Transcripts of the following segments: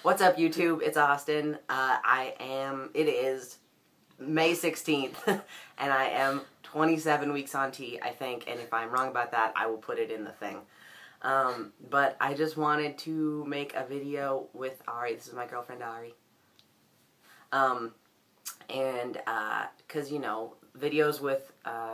What's up, YouTube? It's Austin. It is May 16th, and I am 27 weeks on T, I think, and if I'm wrong about that, I will put it in the thing. But I just wanted to make a video with Ari. This is my girlfriend, Ari. Because, you know, videos with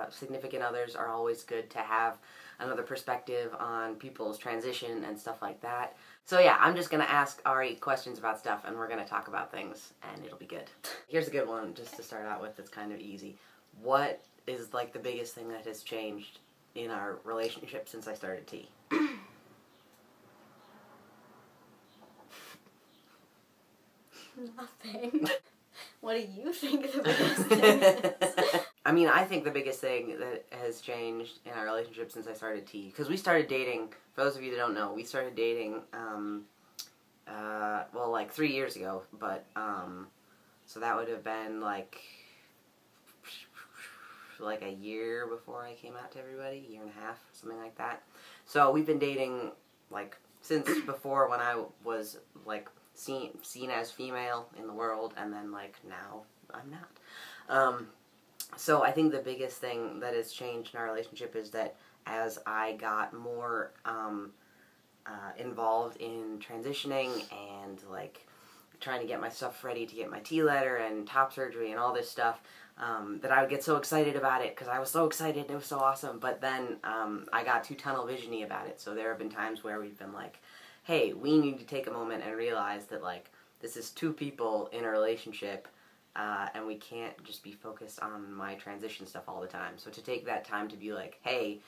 significant others are always good to have another perspective on people's transition and stuff like that. So yeah, I'm just going to ask Ari questions about stuff, and we're going to talk about things, and it'll be good. Here's a good one, just to start out with, that's kind of easy. What is, like, the biggest thing that has changed in our relationship since I started T? Nothing. What do you think the biggest thing is? I mean, I think the biggest thing that has changed in our relationship since I started T, because we started dating, for those of you that don't know, we started dating, well, like 3 years ago, but, so that would have been, like a year before I came out to everybody, a year and a half, something like that. So we've been dating, like, since before when I was, like, seen as female in the world, and then, like, now I'm not. So I think the biggest thing that has changed in our relationship is that as I got more involved in transitioning and, like, trying to get my stuff ready to get my T-letter and top surgery and all this stuff, that I would get so excited about it because I was so excited and it was so awesome. But then I got too tunnel vision-y about it. So there have been times where we've been like, hey, we need to take a moment and realize that, like, this is two people in a relationship, and we can't just be focused on my transition stuff all the time. So to take that time to be like, hey,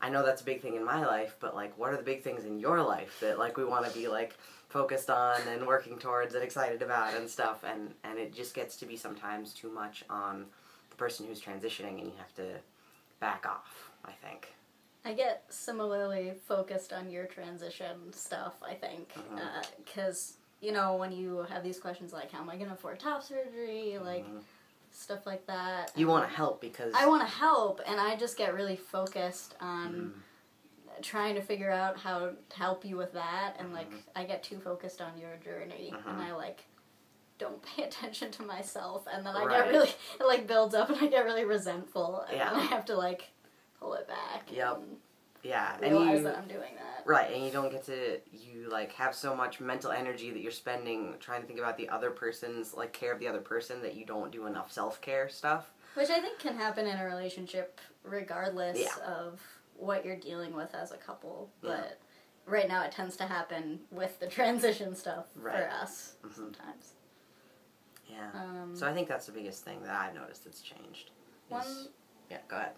I know that's a big thing in my life, but, like, what are the big things in your life that, like, we want to be, like, focused on and working towards and excited about and stuff, and it just gets to be sometimes too much on the person who's transitioning, and you have to back off, I think. I get similarly focused on your transition stuff, I think, because, you know, when you have these questions like, how am I going to afford top surgery, like, stuff like that. You want to help because... I want to help, and I just get really focused on trying to figure out how to help you with that, and, like, I get too focused on your journey, and I, like, don't pay attention to myself, and then I get really, it, like, builds up, and I get really resentful, and then I have to, like, pull it back. Yep. Yeah. Realize that I'm doing that. Right, and you don't get to, you, like, have so much mental energy that you're spending trying to think about the other person's, like, care of the other person, that you don't do enough self-care stuff. Which I think can happen in a relationship regardless of what you're dealing with as a couple, but right now it tends to happen with the transition stuff for us sometimes. Yeah. So I think that's the biggest thing that I've noticed that's changed. Yeah, go ahead.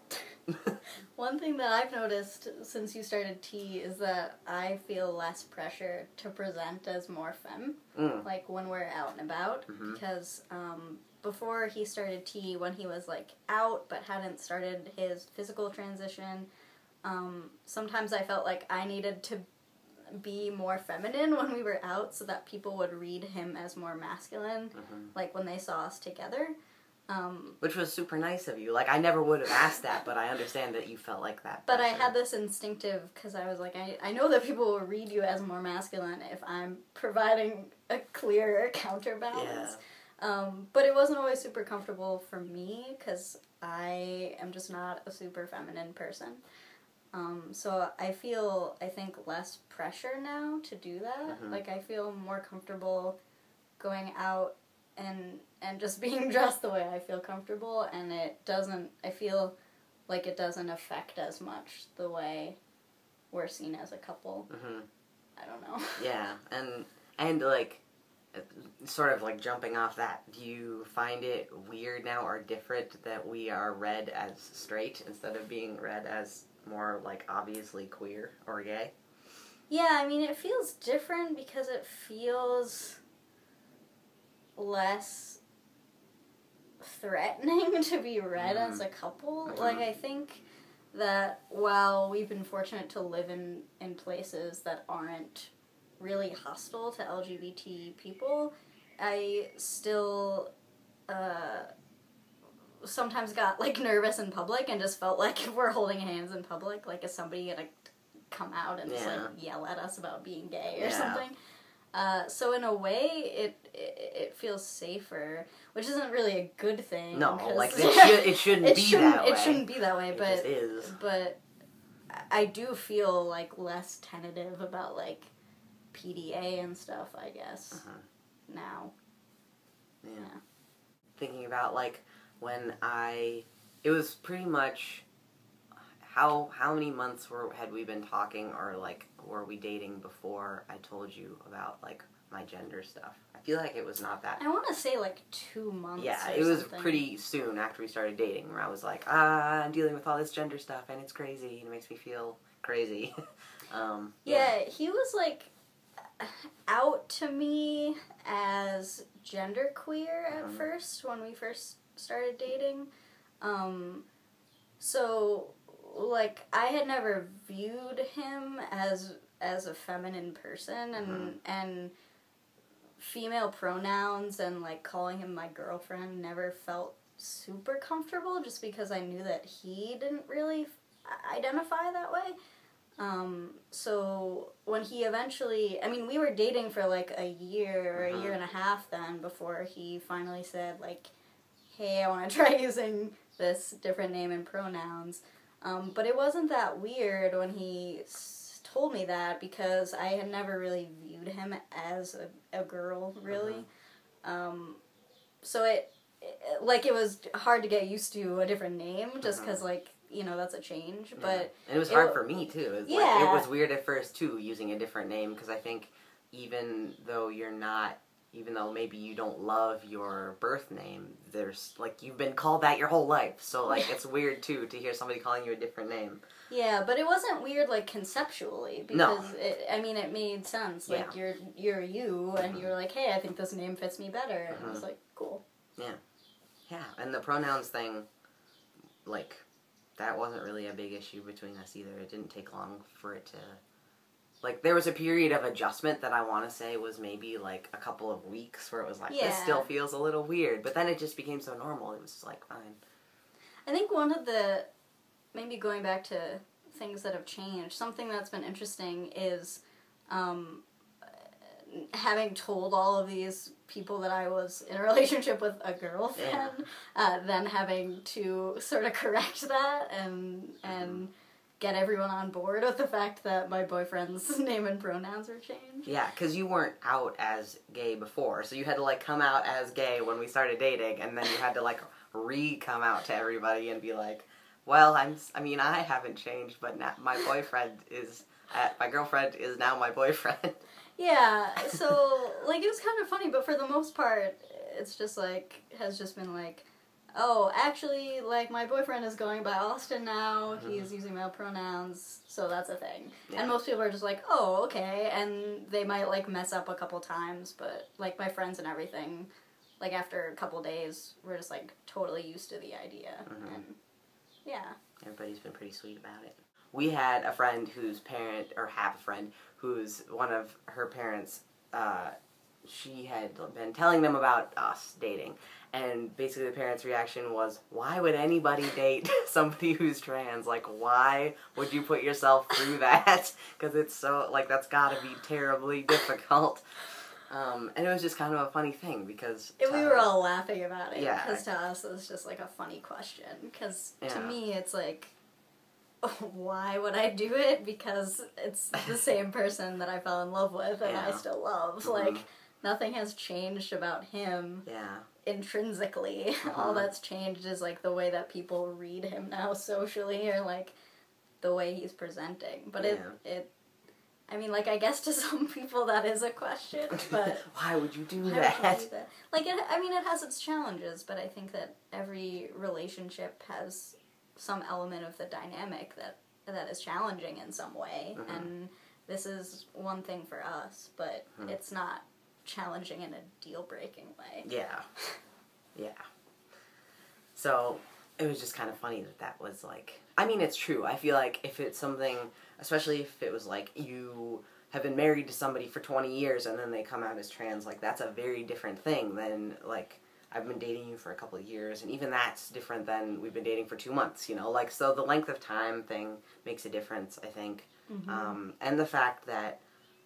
One thing that I've noticed since you started T is that I feel less pressure to present as more femme, like when we're out and about, because before he started T, when he was, like, out but hadn't started his physical transition, sometimes I felt like I needed to be more feminine when we were out so that people would read him as more masculine, like when they saw us together. Which was super nice of you. Like, I never would have asked that, but I understand that you felt like that. But I had this instinctive, because I was like, I know that people will read you as more masculine if I'm providing a clear counterbalance. Yeah. But it wasn't always super comfortable for me, because I am just not a super feminine person. So I feel, I think, less pressure now to do that. Like, I feel more comfortable going out and just being dressed the way I feel comfortable, and it doesn't, I feel like it doesn't affect as much the way we're seen as a couple. I don't know. Yeah, and like, sort of like jumping off that, do you find it weird now or different that we are read as straight instead of being read as more, like, obviously queer or gay? Yeah, I mean, it feels different because it feels less threatening to be read as a couple. Like, I think that while we've been fortunate to live in places that aren't really hostile to LGBT people, I still sometimes got, like, nervous in public and just felt like if we're holding hands in public, like, is somebody gonna come out and just, like, yell at us about being gay or something? So in a way, it feels safer, which isn't really a good thing. No, like it shouldn't be that way. It shouldn't be that way, It but just is. But I do feel like less tentative about like PDA and stuff, I guess. Now. Yeah. Thinking about like when it was pretty much how many months had we been talking, or like were we dating before I told you about like my gender stuff? I feel like it was not that. I want to say like 2 months. Yeah, or it was something. pretty soon after we started dating where I was like, I'm dealing with all this gender stuff and it's crazy and it makes me feel crazy. Yeah, he was like out to me as genderqueer at first when we first started dating. So like I had never viewed him as a feminine person, and female pronouns and like calling him my girlfriend never felt super comfortable, just because I knew that he didn't really identify that way. So when he eventually, I mean, we were dating for like a year or a year and a half then before he finally said like, hey, I want to try using this different name and pronouns. But it wasn't that weird when he told me that, because I had never really viewed him as a girl, really. So it was hard to get used to a different name, just because, like, you know, that's a change. But and it was hard for me, too. It was weird at first, too, using a different name, because I think even though maybe you don't love your birth name, there's, like, you've been called that your whole life. So, like, it's weird, too, to hear somebody calling you a different name. Yeah, but it wasn't weird, like, conceptually, because, it made sense. Like, you're you, and you're like, hey, I think this name fits me better. And I was like, cool. Yeah. Yeah, and the pronouns thing, like, that wasn't really a big issue between us either. It didn't take long for it to... Like, there was a period of adjustment that I want to say was maybe, like, a couple of weeks where it was like, this still feels a little weird. But then it just became so normal. It was just, like, fine. I think one of the... Maybe going back to things that have changed, something that's been interesting is having told all of these people that I was in a relationship with a girlfriend, then having to sort of correct that and get everyone on board with the fact that my boyfriend's name and pronouns were changed. Yeah, because you weren't out as gay before, so you had to, like, come out as gay when we started dating, and then you had to, like, re-come out to everybody and be like, well, I haven't changed, but now my girlfriend is now my boyfriend. Yeah, so, like, it was kind of funny, but for the most part, it's just, like, has just been, like, oh, actually, like, my boyfriend is going by Austin now, he's using male pronouns, so that's a thing. Yeah. And most people are just like, oh, okay, and they might, like, mess up a couple times, but, like, my friends and everything, like, after a couple days, we're just, like, totally used to the idea, and... Yeah. Everybody's been pretty sweet about it. We had a friend whose one of her parents, she had been telling them about us dating. And basically the parents' reaction was, why would anybody date somebody who's trans? Like, why would you put yourself through that? Because it's so, like, that's gotta be terribly difficult. And it was just kind of a funny thing, because... we were all laughing about it, because to us it was just, like, a funny question. Because to me it's like, why would I do it? Because it's the same person that I fell in love with and I still love. Like, nothing has changed about him intrinsically. All that's changed is, like, the way that people read him now socially, or, like, the way he's presenting. But I mean, like, I guess to some people that is a question, but... Why would you do that? Like, it has its challenges, but I think that every relationship has some element of the dynamic that is challenging in some way, and this is one thing for us, but it's not challenging in a deal-breaking way. Yeah. Yeah. So, it was just kind of funny that was, like... I mean, it's true. I feel like if it's something... Especially if it was, like, you have been married to somebody for 20 years and then they come out as trans, like, that's a very different thing than, like, I've been dating you for a couple of years, and even that's different than we've been dating for 2 months, you know? Like, so the length of time thing makes a difference, I think. And the fact that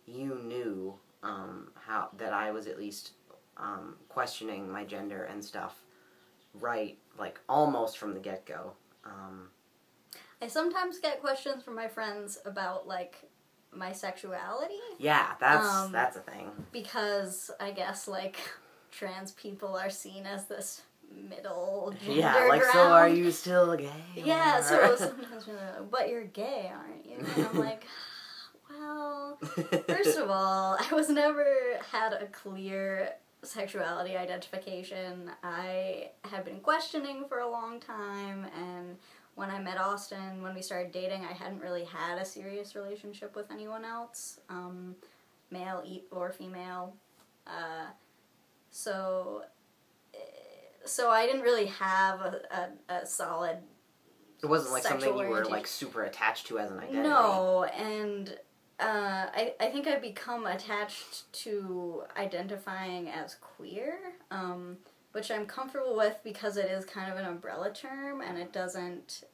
you knew how that I was at least questioning my gender and stuff right, like, almost from the get-go. I sometimes get questions from my friends about, like, my sexuality. Yeah, that's a thing. Because I guess, like, trans people are seen as this middle gender Yeah, like, ground. so are you still gay? Yeah, so sometimes you're like, but you're gay, aren't you? And I'm like, well, first of all, I was never had a clear sexuality identification. I had been questioning for a long time, and when I met Austin, when we started dating, I hadn't really had a serious relationship with anyone else, male or female. So I didn't really have a solid. It wasn't like something you were like super attached to as an identity. No, and I think I've become attached to identifying as queer, which I'm comfortable with because it is kind of an umbrella term and it doesn't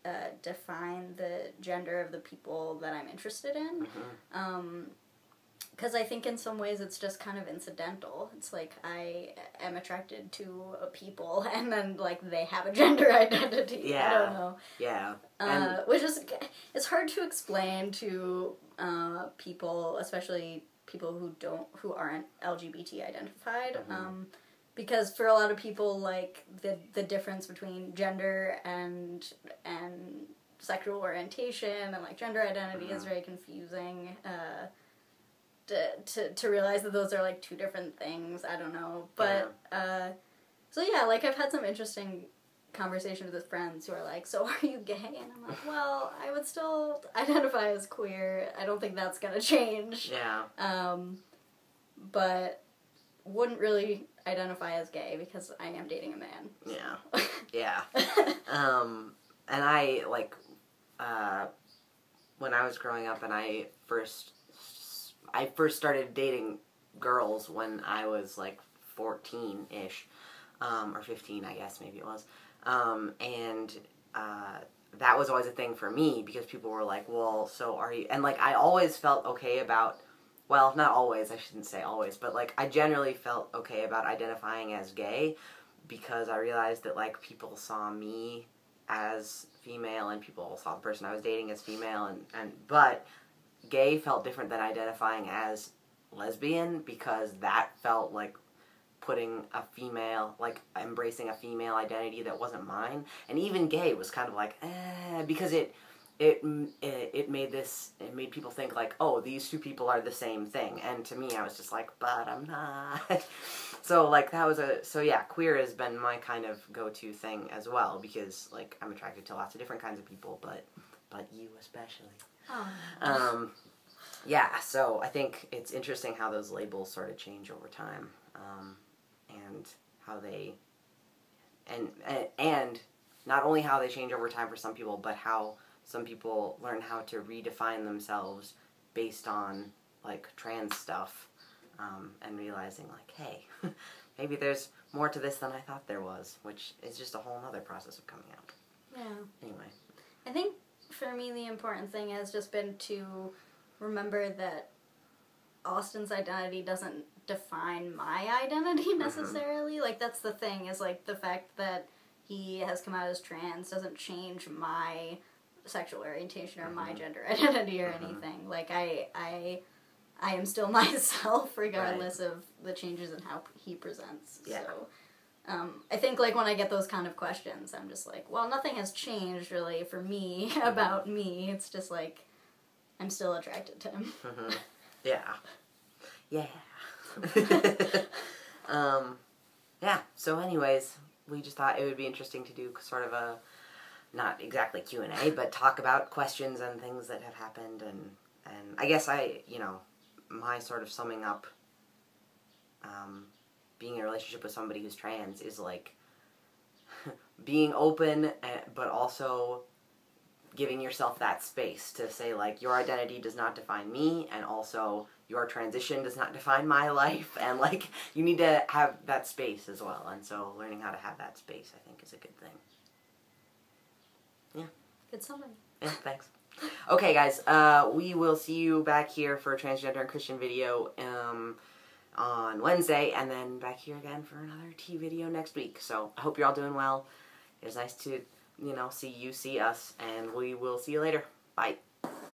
define the gender of the people that I'm interested in. Because I think in some ways it's just kind of incidental. It's like I am attracted to people and then like they have a gender identity. Yeah. I don't know. Yeah. Which is, it's hard to explain to people, especially people who aren't LGBT identified. Because for a lot of people, like the difference between gender and sexual orientation and like gender identity is very confusing. To realize that those are like two different things. I don't know. But so yeah, like I've had some interesting conversations with friends who are like, so are you gay? And I'm like, well, I would still identify as queer. I don't think that's gonna change. Yeah. But wouldn't really identify as gay because I am dating a man. Yeah. Yeah. And I, like, when I was growing up and I first started dating girls when I was, like, 14-ish, or 15, I guess, maybe it was. And that was always a thing for me because people were like, well, so are you... And, like, I always felt okay about... Well, not always, I shouldn't say always, but, like, I generally felt okay about identifying as gay because I realized that, like, people saw me as female and people saw the person I was dating as female, but gay felt different than identifying as lesbian because that felt like putting a female, like, embracing a female identity that wasn't mine. And even gay was kind of like, because it made people think like, oh, these two people are the same thing. And to me, I was just like, but I'm not. So like yeah, queer has been my kind of go-to thing as well because like I'm attracted to lots of different kinds of people, but you especially. Oh. Yeah, so I think it's interesting how those labels sort of change over time, and how they, and not only how they change over time for some people, but how some people learn how to redefine themselves based on, like, trans stuff, and realizing, like, hey, maybe there's more to this than I thought there was, which is just a whole other process of coming out. Yeah. Anyway. I think, for me, the important thing has just been to remember that Austin's identity doesn't define my identity necessarily. Like, that's the thing, is, like, the fact that he has come out as trans doesn't change my sexual orientation or my gender identity or anything. Like, I am still myself regardless of the changes in how he presents. Yeah. So, I think, like, when I get those kind of questions, I'm just like, well, nothing has changed, really, for me about me. It's just, like, I'm still attracted to him. Yeah. Yeah. Yeah, so anyways, we just thought it would be interesting to do sort of a, not exactly Q&A, but talk about questions and things that have happened, and I guess my sort of summing up being in a relationship with somebody who's trans is like being open, but also giving yourself that space to say, like, your identity does not define me, and also your transition does not define my life, and, like, you need to have that space as well, and so learning how to have that space, I think, is a good thing. Yeah. Good summary. Yeah, thanks. Okay, guys, we will see you back here for a Transgender and Christian video. on Wednesday, and then back here again for another tea video next week. So I hope you're all doing well. It was nice to, see you see us, and we will see you later. Bye.